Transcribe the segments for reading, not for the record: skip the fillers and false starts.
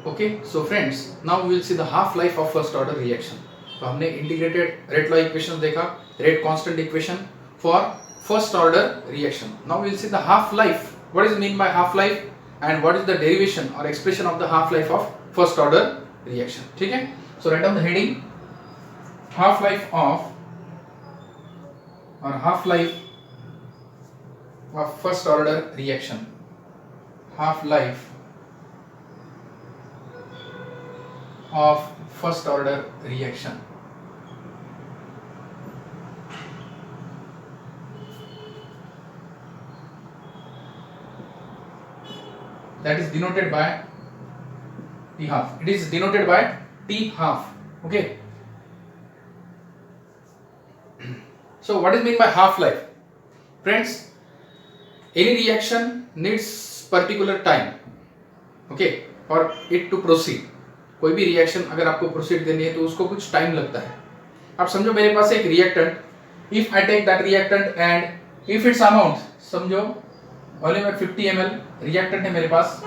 Okay so friends, now we will see the half life of first order reaction. तो हमने integrated rate law equation देखा, rate constant equation for first order reaction. Now we will see the half life, what is mean by half life and what is the derivation और expression of the half life of first order reaction. ठीक है, so write down the heading half life of और half life of first order reaction. Half life of first order reaction. That is denoted by T half. It is denoted by T half. Okay. So what is mean by half life? Friends, any reaction needs particular time. Okay, for it to proceed. कोई भी reaction अगर आपको proceed देनी है तो उसको कुछ time लगता है। आप समझो मेरे पास एक reactant, if I take that reactant and if it's amount, समझो वॉल्यूम है 50 ml, रिएक्टेंट है मेरे पास,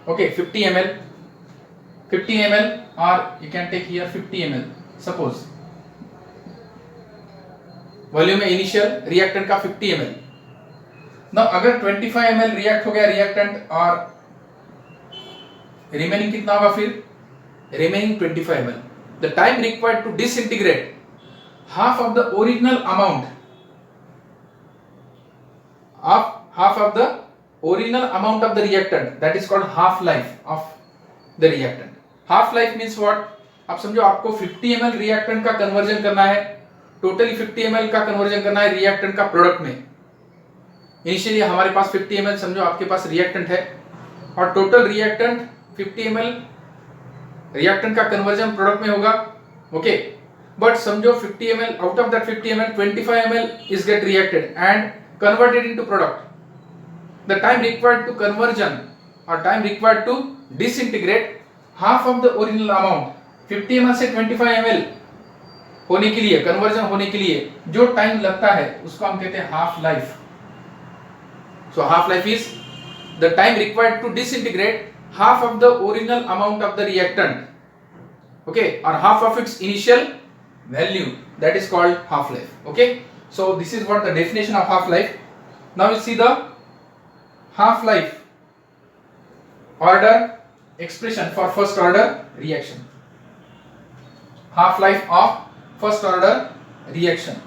ओके 50 ml और you can take here 50 ml suppose, volume है इनिशियल रिएक्टेंट का 50 ml। नाउ अगर 25 ml रिएक्ट हो गया रिएक्टेंट और रिमेनिंग कितना होगा, फिर remaining 25 ml. The time required to disintegrate half of the original amount of the reactant, that is called half life of the reactant. Half life means what? आप समझो आपको 50 ml reactant का conversion करना है, totally 50 ml का conversion करना है reactant का प्रोडक्ट में। इनिशियली हमारे पास 50 ml समझो आपके पास रिएक्टेंट है और टोटल रिएक्टेंट 50 ml रिएक्टेंट का कन्वर्जन प्रोडक्ट में होगा। ओके, बट समझो 50 ml out of that 50 ml 25 ml is get reacted and converted into product. The time required to conversion और time required to disintegrate half of the original amount 50 ml से 25 ml होने के लिए, conversion होने के लिए जो टाइम लगता है उसको हम कहते हैं half life. So half life is the time required to disintegrate half of the original amount of the reactant, okay, or half of its initial value, that is called half life. Okay, so this is what the definition of half life. Now we see the half life order expression for first order reaction. Half life of first order reaction,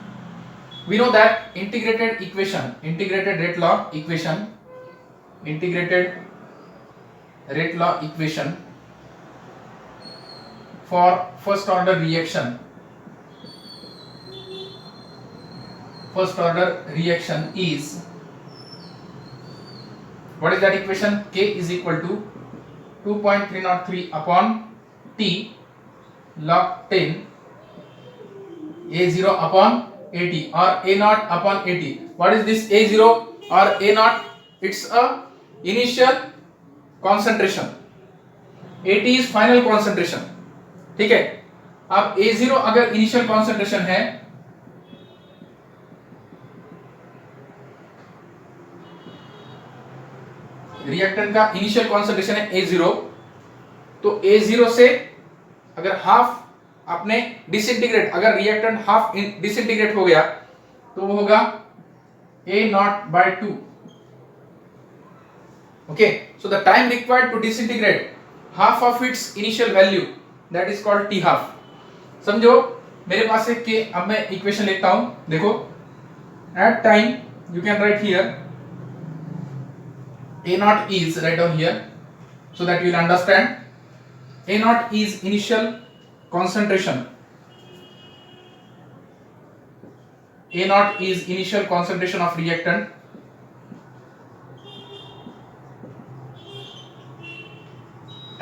we know that integrated equation, integrated rate law equation, integrated rate law equation for first order reaction, first order reaction is, what is that equation? K is equal to 2.303 upon T log 10 A0 upon AT or A0 upon AT. What is this A0 or A0? It's a initial concentration, AT is final concentration. ठीक है, अब A0 अगर initial concentration है reactant का, initial concentration है A0, तो A0 से अगर हाफ आपने डिसइंटीग्रेट, अगर रिएक्टेंट हाफ डिसइंटीग्रेट हो गया तो वो होगा A0/2. Okay, so the time required to disintegrate half of its initial value, that is called T half. समझो मेरे पास है K, अब मैं इक्वेशन लिखता हूं, देखो at time you can write here A0 is, write down here so that you will understand. A0 is initial concentration, A0 is initial concentration of reactant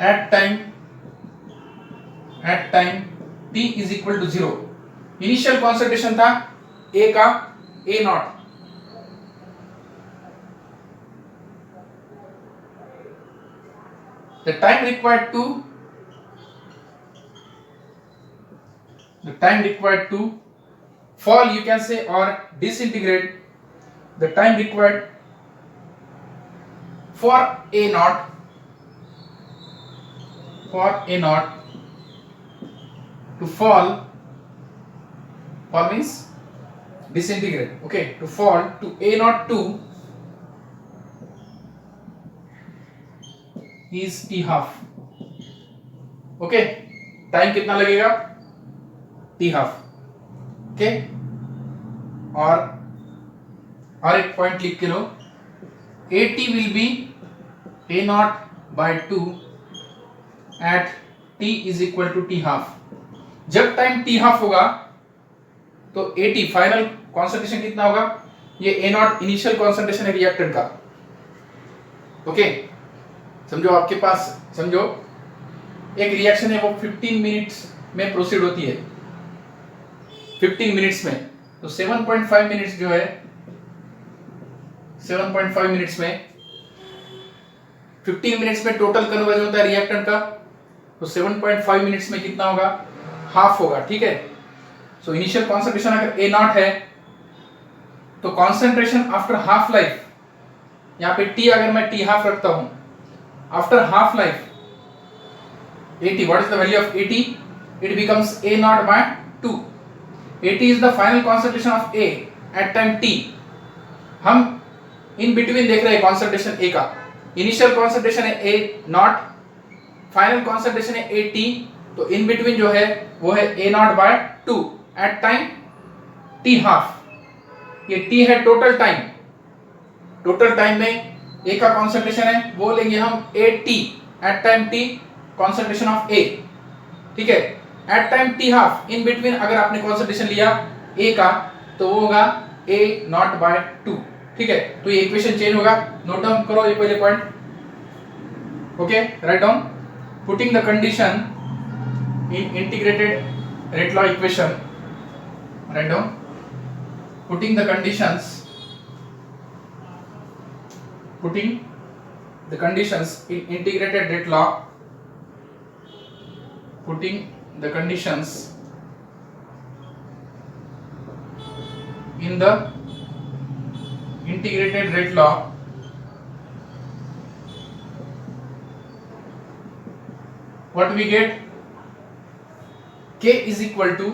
at time t is equal to 0. Initial concentration था A का A0, the time required to fall, you can say, or disintegrate, the time required for A naught for A naught to fall means disintegrate, okay, to fall to A naught 2 is T half, okay, time कितना लगेगा T half, okay, और एक point लिख के लो, AT will be A naught by 2 at T is equal to T half. जब time T half होगा तो AT final concentration कितना होगा, ये A naught इनिशियल कॉन्सेंट्रेशन है रिएक्टेंट का, ओके, समझो आपके पास, समझो एक रिएक्शन है वो 15 मिनट्स में प्रोसीड होती है, 15 मिनट्स में, तो 7.5 मिनट्स जो है, 7.5 मिनट्स में 15 मिनट्स में टोटल कन्वर्जन होता है रिएक्टेंट का, तो 7.5 मिनट्स में कितना होगा, हाफ होगा, ठीक है। सो इनिशियल कॉन्सेंट्रेशन अगर A नॉट है तो कॉन्सेंट्रेशन आफ्टर हाफ लाइफ, यहाँ पे T अगर मैं T हाफ रखता हूं, after half life AT, what is the value of AT, it becomes A naught by 2, AT is the final concentration of A at time T, हम in between देख रहे हैं कॉन्सेंट्रेशन A का, initial concentration है A naught, final concentration है AT, तो in between जो है वो है A naught by 2 at time T half, ये T है टोटल टाइम, टोटल टाइम में A का कॉन्सेंट्रेशन है वो लेंगे हम AT at time T, concentration of A, ठीक है, at time T half, in between अगर आपने कॉन्सेंट्रेशन लिया A का तो वो होगा A नॉट बाय 2, ठीक है, तो ये इक्वेशन चेंज होगा, नोट डाउन करो ये पहले point, okay, write down, putting the condition in integrated rate law equation, write down, putting the conditions in integrated rate law, putting the conditions in the integrated rate law, what we get, K is equal to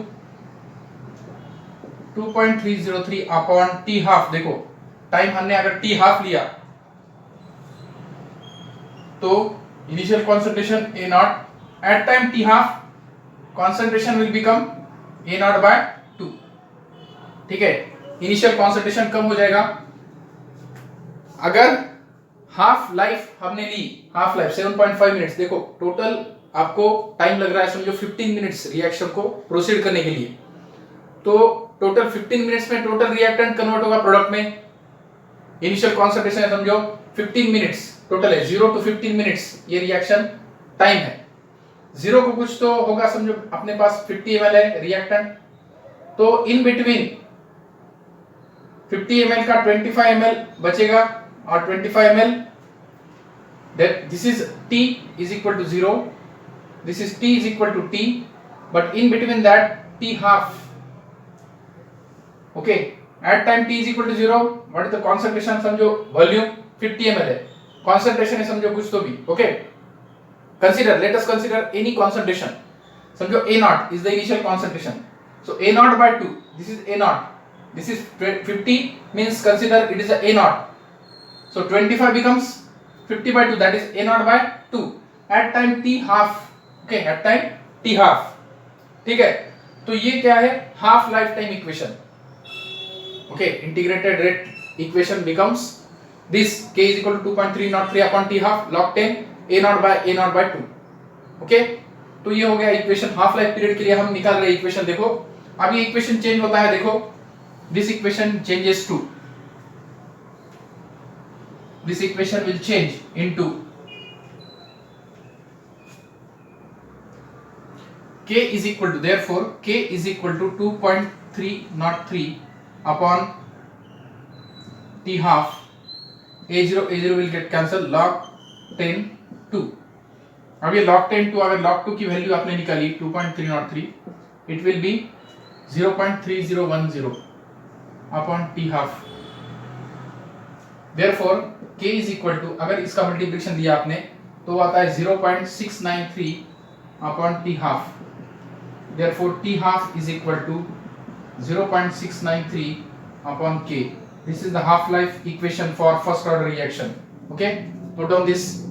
2.303 upon T half, देखो time हमने अगर T half लिया तो initial concentration A naught, at time T half concentration will become A naught by 2, ठीक है, initial concentration कम हो जाएगा, अगर हाफ लाइफ हमने ली, हाफ लाइफ 7.5 मिनट्स, देखो टोटल आपको टाइम लग रहा है समझो 15 मिनट्स रिएक्शन को प्रोसीड करने के लिए, तो टोटल 15 मिनट्स में टोटल रिएक्टेंट कन्वर्ट होगा प्रोडक्ट में, इनिशियल कॉन्सेंट्रेशन है समझो 15 मिनट्स टोटल है, 0 to 15 मिनट्स ये रिएक्शन टाइम है, 0 को कुछ तो होगा, समझो अपने पास 50 ml है रिएक्टेंट, तो इन बिटवीन 50 ml का 25 ml बचेगा, और 25 ml that this is T is equal to 0, this is T is equal to T, but in between that T half, okay, at time T is equal to 0, what is the concentration, समझो volume 50 ml है, concentration है समझो कुछ तो भी, okay, consider, let us consider any concentration, समझो A naught is the initial concentration, so A naught by 2, this is A naught, this is 50 means consider it is a A naught, so 25 becomes 50 by 2, that is A naught by 2 at time T half, okay, at time T half, ठीक है, तो ये क्या है, half life time equation, okay, integrated rate equation becomes this, K is equal to 2.303 upon T half log 10 A naught by 2, okay, तो ये हो गया इक्वेशन, हाफ लाइफ पीरियड के लिए हम निकाल रहे इक्वेशन, देखो अब ये इक्वेशन चेंज होता है, देखो this equation changes to, this equation will change into K is equal to, therefore K is equal to 2.303 upon T half, A0 will get cancelled, log 10 2, अब ये log 10 2, अगर log 2 की वैल्यू आपने निकाली 2.303, it will be 0.3010 upon T half, therefore K is equal to, अगर इसका multiplication दिया आपने तो आता है 0.693 upon T half, therefore T half is equal to 0.693 upon k. This is the half life equation for first order reaction. Okay, note down this.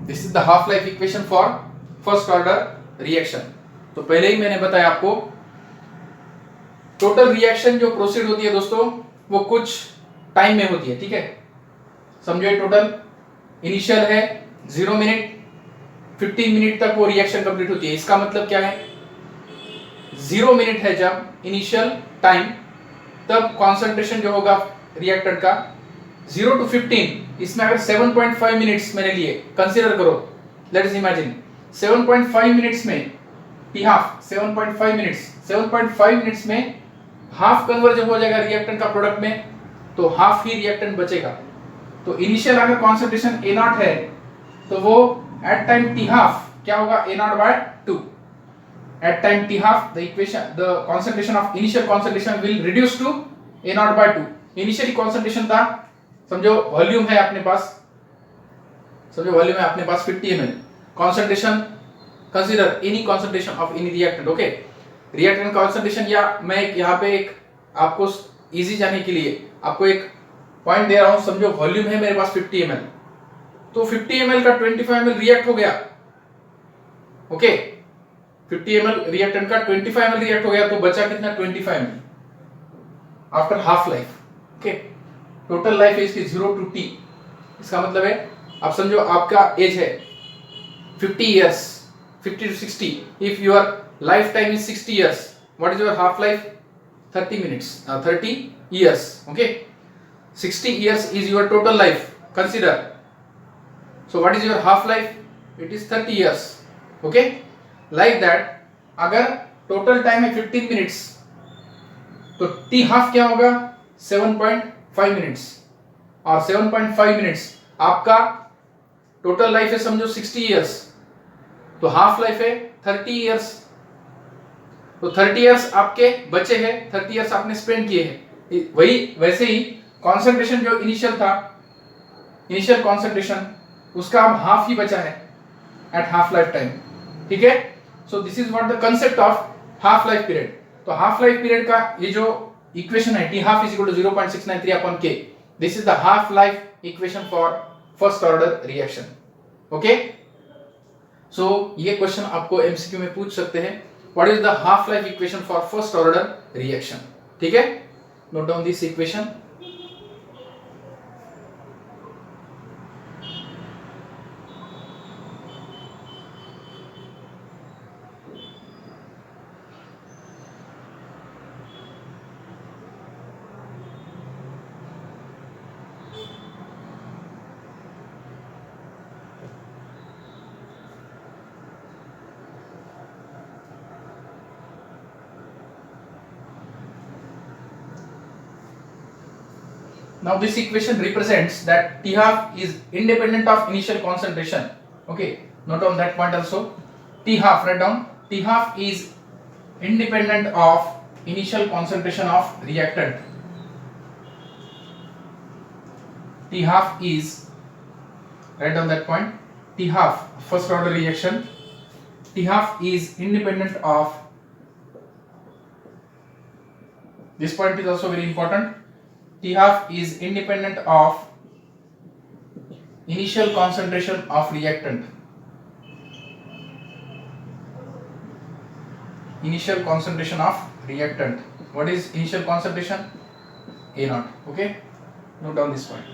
This is the half life equation for first order reaction. तो पहले ही मैंने बताया आपको total reaction जो proceed होती है दोस्तों वो कुछ टाइम में होती है, ठीक है। समझो टोटल इनिशियल है 0 मिनट, 15 मिनट तक वो रिएक्शन कंप्लीट होती है। इसका मतलब क्या है, 0 मिनट है जब इनिशियल टाइम, तब कॉन्सेंट्रेशन जो होगा रिएक्टेंट का 0 to 15, इसमें अगर 7.5 मिनट्स मैंने लिए, कंसीडर करो, लेट अस इमेजिन 7.5 मिनट्स में टी हाफ 7.5 मिनट्स में हाफ कन्वर्जन हो जाएगा रिएक्टेंट का प्रोडक्ट में, तो हाफ ही रिएक्टेंट बचेगा। तो इनिशियल अगर कॉन्सेंट्रेशन A0 है तो वो एट टाइम टी हाफ क्या होगा, A0/2। At time t half, the concentration of initial concentration will reduce to A0/2। Initially concentration था, समझो वॉल्यूम है अपने पास, 50 ml। concentration, consider any concentration of any reactant, okay। reactant concentration, या मैं यहाँ पे एक आपको इजी जाने के लिए आपको एक पॉइंट दे रहा हूँ। समझो वॉल्यूम है मेरे पास 50 ml, तो 50 ml का 25 ml रिएक्ट हो गया, ओके। 50 ml रिएक्टेंट का 25 ml रिएक्ट हो गया, तो बचा कितना, 25 ml after half life, okay. Total life है इसकी 0 to t। इसका मतलब है, आप समझो आपका एज है 50 years, 50 to 60, if your lifetime is 60 years, what is your half life, 30 minutes, 30 years, okay। 60 years is your total life, consider। so what is your half life, it is 30 years, okay। like that, अगर total time है 15 minutes, तो T half क्या होगा, 7.5 minutes, और 7.5 minutes आपका total life है समझो 60 years, तो हाफ लाइफ है 30 इयर्स। तो 30 इयर्स आपके बचे हैं, 30 इयर्स आपने स्पेंड किए हैं। वही वैसे ही कॉन्सेंट्रेशन जो इनिशियल था, इनिशियल कॉन्सेंट्रेशन उसका अब हाफ ही बचा है एट हाफ लाइफ टाइम, ठीक है। So this is what the concept of half life period. तो हाफ लाइफ पीरियड का ये जो इक्वेशन है, T half is equal to 0.693 upon k, this is the half life equation for first order reaction, okay. So ये question आपको MCQ में पूछ सकते हैं, what is the half life equation for first order reaction, ठीक है। Note down this equation. Now this equation represents that T half is independent of initial concentration. Okay, note on that point also. T half, write down. T half is independent of initial concentration of reactant. T half is, write down that point. T half, first order reaction. T half is independent of. This point is also very important. T half is independent of initial concentration of reactant. Initial concentration of reactant. What is initial concentration? A0. Okay. Note down this point.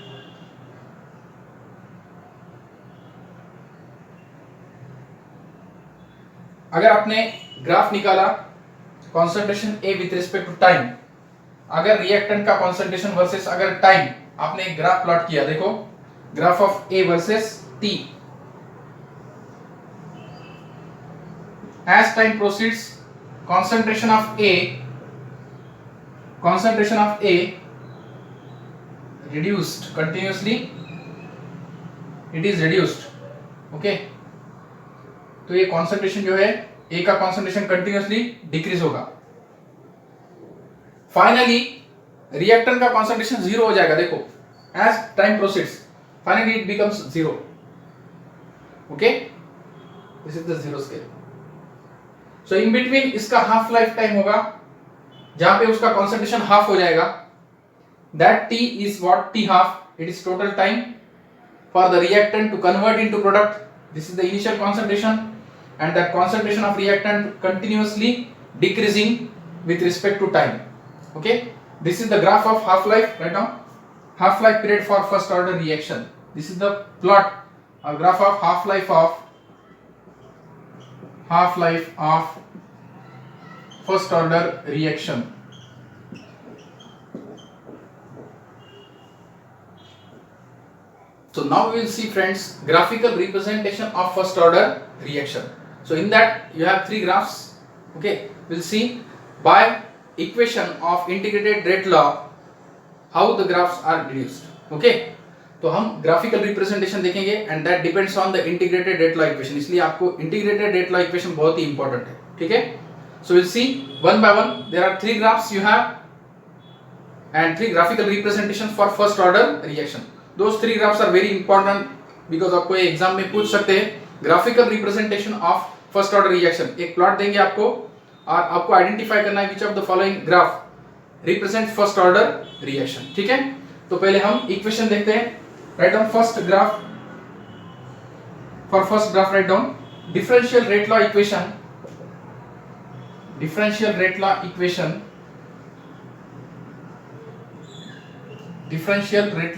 अगर आपने graph निकाला concentration A with respect to time, अगर reactant का concentration versus अगर time, आपने एक graph plot किया, देखो graph of A versus T. As time proceeds, concentration of A reduced continuously, it is reduced, okay। तो ये कॉन्सेंट्रेशन जो है A का कॉन्सेंट्रेशन कंटिन्यूअसली डिक्रीज होगा। फाइनली रिएक्टेंट का कॉन्सेंट्रेशन 0 हो जाएगा। देखो as time proceeds finally it becomes 0. Okay, this is the zero scale. So in between इसका half life time होगा जहां पे उसका concentration half हो जाएगा. That T is what? T half. It is total time for the reactant to convert into product. This is the initial concentration, and that concentration of reactant continuously decreasing with respect to time. Okay, this is the graph of half life. Right now, half life period for first order reaction. This is the plot or graph of half life of first order reaction. So now we will see, friends, graphical representation of first order reaction. So in that you have three graphs. Okay, we'll see by equation of integrated rate law how the graphs are deduced. Okay, तो हम graphical representation देखेंगे and that depends on the integrated rate law equation. इसलिए आपको integrated rate law equation बहुत ही important है. ठीक है, so we'll see one by one. There are three graphs you have and three graphical representations for first order reaction. Those three graphs are very important because आपको ये exam में पूछ सकते हैं. Graphical representation of first order reaction, एक plot देंगे आपको और आपको आइडेंटिफाई करना है which of the following graph represent first order reaction. ठीक है, तो पहले हम इक्वेशन देखते हैं. Write down first graph. For first graph write down differential rate law equation. differential rate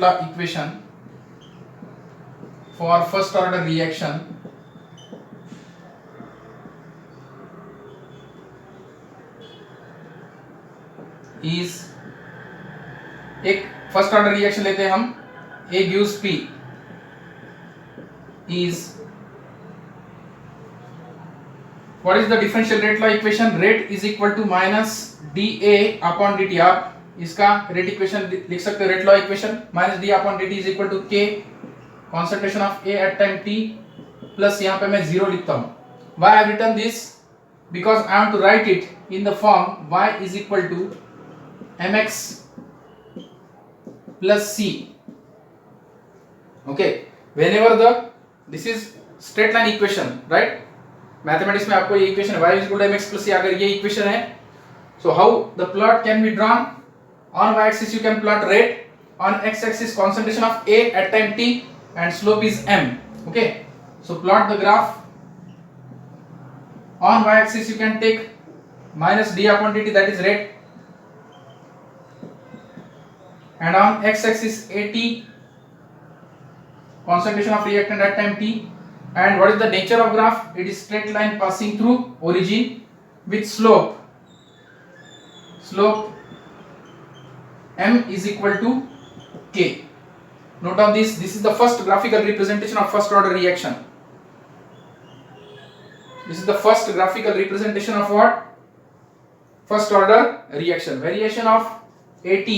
law equation for first order reaction is, एक first order reaction लेते हैं हम. A gives P is, what is the differential rate law equation? Rate is equal to minus dA upon dt. आप इसका rate equation लिख सकते हो. Rate law equation minus d upon dt is equal to k concentration of A at time t plus यहाँ पे मैं zero लिखता हूँ. Why I have written this? Because I want to write it in the form y is equal to mx plus c. Okay, whenever this is straight line equation, right? Mathematics में आपको ये equation y is equal to mx plus c, अगर ये equation है, so how the plot can be drawn? On y-axis you can plot rate, on x-axis concentration of A at time t, and slope is m. Okay, so plot the graph. On y-axis you can take minus d upon dt, that is rate, and on x-axis at concentration of reactant at time t. And what is the nature of graph? It is straight line passing through origin with slope m is equal to k. Note on this. This is the first graphical representation of first order reaction. This is the first graphical representation of what? First order reaction. Variation of AT.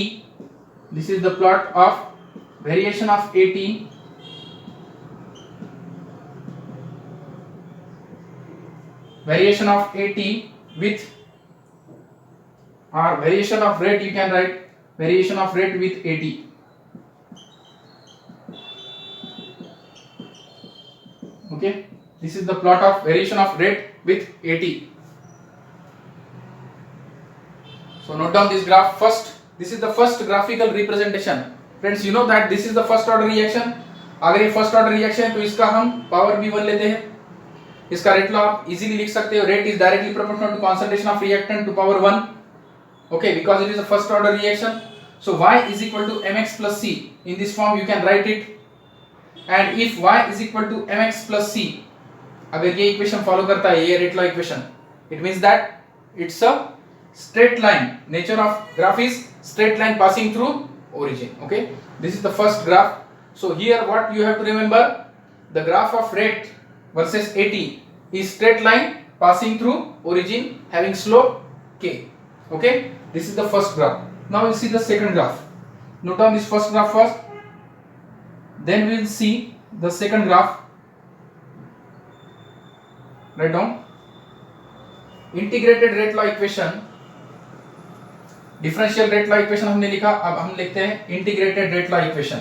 This is the plot of variation of AT with, or variation of rate, you can write variation of rate with AT. Okay, this is the plot of variation of rate with AT. So note down this graph first. This is the first graphical representation. Friends, you know that this is the first order reaction. अगर ये first order reaction है तो इसका हम power V1 लेते हैं. इसका rate law आप इजीली लिख सकते हो. Rate is directly proportional to concentration of reactant to power 1. Okay, because it is a first order reaction. So y is equal to mx plus c. In this form you can write it. And if y is equal to mx plus c, अगर ये equation follow करता है, ये rate law equation, it means that it's a straight line. Nature of graph is straight line passing through origin. Okay, this is the first graph. So here what you have to remember, the graph of rate versus AT is straight line passing through origin having slope k. Okay, this is the first graph. Now we'll see the second graph. Note down this first graph first, then we'll see the second graph. Write down integrated rate law equation. Differential rate law equation हमने लिखा, अब हम लिखते हैं integrated rate law equation.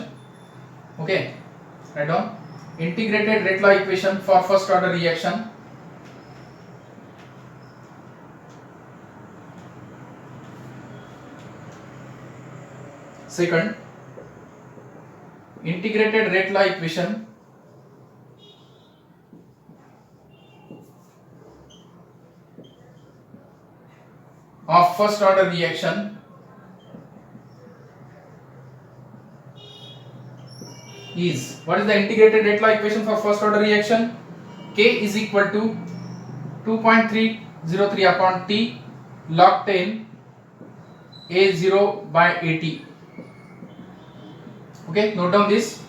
Okay, write down integrated rate law equation for first order reaction. Second, integrated rate law equation of first order reaction is, what is the integrated rate law equation for first order reaction? K is equal to 2.303 upon T log 10 A0 by AT. Okay, note down this.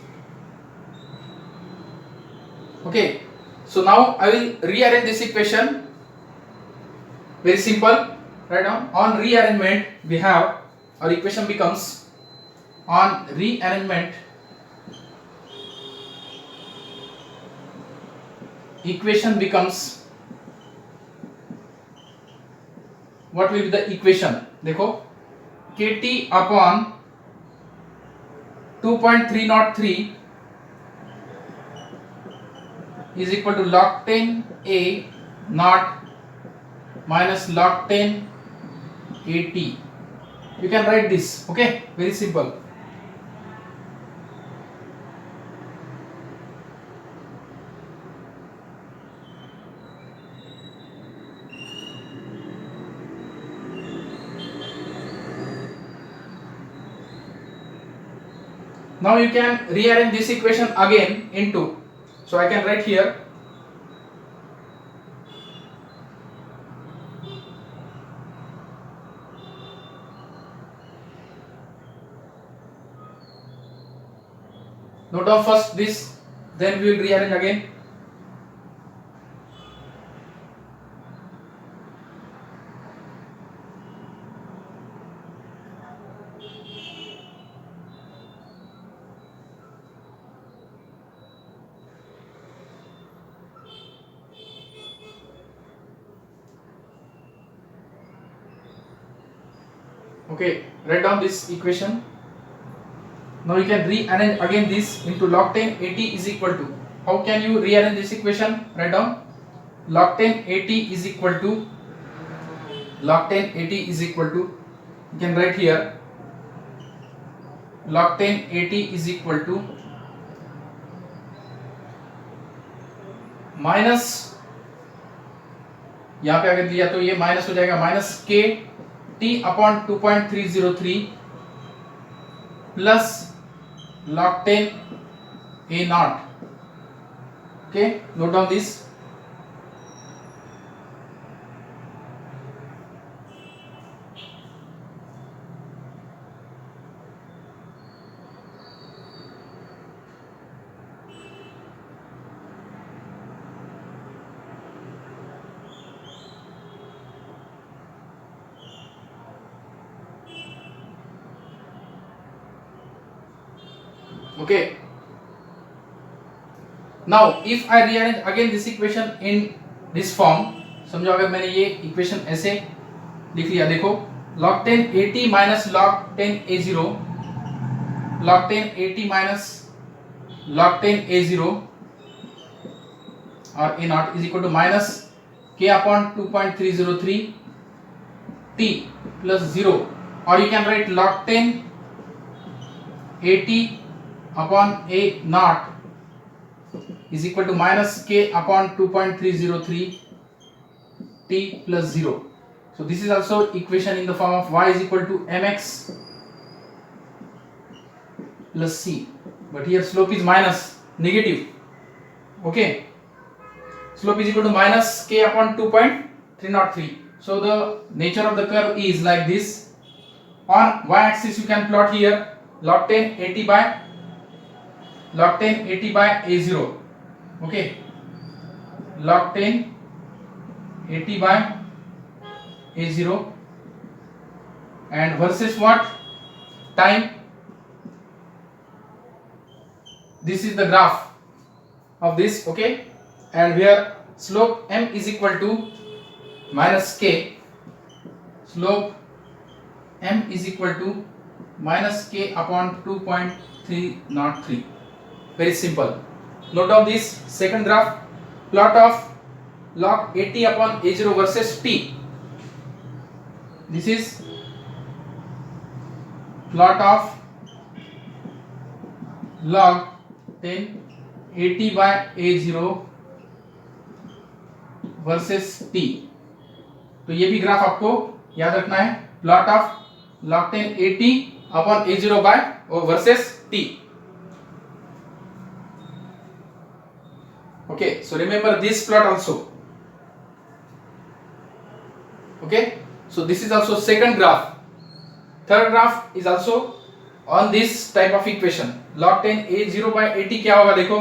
Okay, so now I will rearrange this equation. Very simple. Write down, on rearrangement we have, our equation becomes, on rearrangement equation becomes, what will be the equation? देखो, KT upon 2.303 is equal to log 10 A naught minus log 10 AT. You can write this. Okay, very simple. Now you can rearrange this equation again into, so I can write here note down first this, then we will rearrange again. Okay, write down this equation. Now you can rearrange again this into log 10 AT is equal to, how can you rearrange this equation? Write down log 10 AT is equal to, log 10 AT is equal to, you can write here log 10 AT is equal to minus, यहाँ पे अगर दिया तो ये minus हो जाएगा, minus के T upon 2.303 plus log 10 A naught. Okay, note down this. Okay, now if I rearrange again this equation in this form, समझो अगर मैंने ये इक्वेशन ऐसे लिख लिया, देखो log 10 AT minus log 10 A0, log 10 AT minus log 10 A0 और A naught is equal to minus K upon 2.303 T plus 0, or you can write log 10 AT upon A naught is equal to minus K upon 2.303 T plus 0. So this is also equation in the form of y is equal to mx plus c, but here slope is minus, negative. Okay, slope is equal to minus K upon 2.303. So the nature of the curve is like this. On y axis you can plot here log 10 AT by log 10 AT by A0. Okay, log 10 AT by A0 and versus what? Time. This is the graph of this. Okay, and where slope m is equal to minus k, slope m is equal to minus k upon 2.303. very simple. Note down this second graph, plot of log 80 upon a0 versus t. This is plot of log 10 80 by a0 versus t. तो ये भी graph आपको याद रखना है, plot of log 10 80 upon a0 by versus t. Okay, so remember this plot also. Okay, so this is also second graph. Third graph is also on this type of equation. Log 10 a0 by 80 क्या होगा देखो,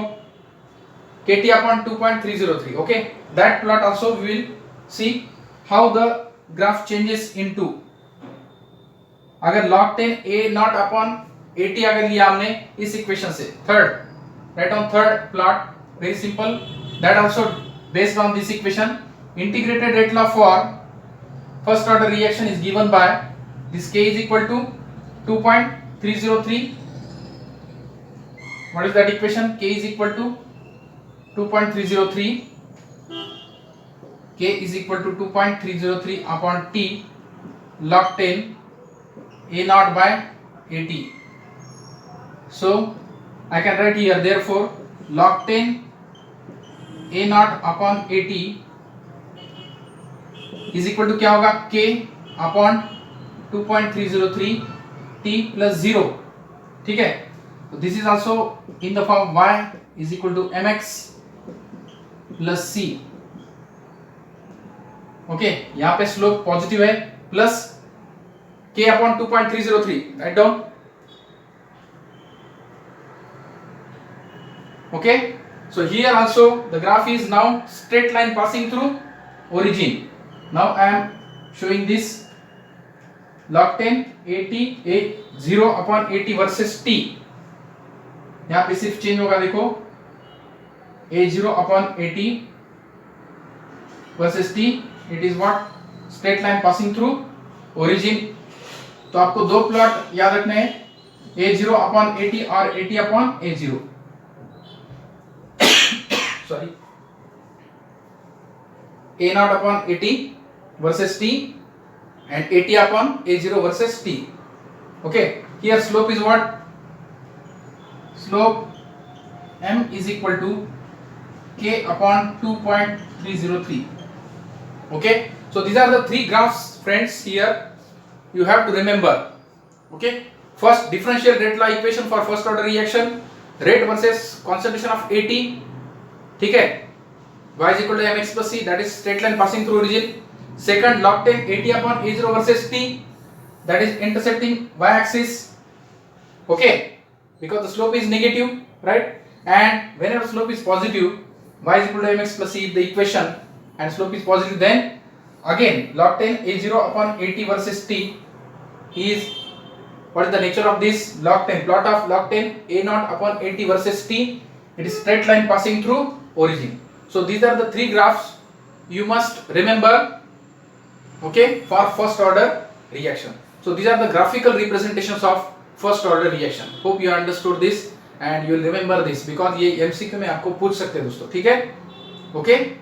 kt upon 2.303. Okay, that plot also we will see how the graph changes into. अगर log 10 a not upon 80 अगर लिया हमने इस equation से, third, right on third plot, very simple, that also based on this equation. Integrated rate law for first order reaction is given by this k is equal to 2.303. What is that equation? K is equal to 2.303. K is equal to 2.303 upon t log 10 a naught by 80. So I can write here, therefore log 10 a naught upon 80 is equal to क्या होगा, k upon 2.303 t plus 0. ठीक है, तो this is also in the form y is equal to mx plus c. Okay, यहाँ पे slope positive है, plus k upon 2.303, write down. Okay, so here also the graph is now straight line passing through origin. Now I am showing this log 10 80 a0 upon 80 versus t. यहाँ पे सिर्फ change होगा, देखो a0 upon 80 versus t, it is what, straight line passing through origin. तो आपको दो plot याद रखने हैं, a0 upon 80 और 80 upon a0. Sorry, a naught upon 80 versus t and 80 upon a0 versus t. Okay, here slope is what, slope m is equal to k upon 2.303. Okay, so these are the three graphs, friends. Here you have to remember. Okay, first differential rate law equation for first order reaction, rate versus concentration of 80. ठीक है, y is equal to mx plus c, that is straight line passing through origin. Second, log 10 80 upon a0 versus t, that is intercepting y axis. Okay, because the slope is negative, right? And whenever slope is positive, y is equal to mx plus c is the equation, and slope is positive, then again log 10 a0 upon 80 versus t is, what is the nature of this log 10, plot of log 10 a naught upon 80 versus t, it is straight line passing through origin. So these are the three graphs you must remember, okay, for first order reaction. So these are the graphical representations of first order reaction. Hope you understood this and you will remember this, because ये MCQ में आपको पूछ सकते हैं दोस्तों. ठीक है, okay.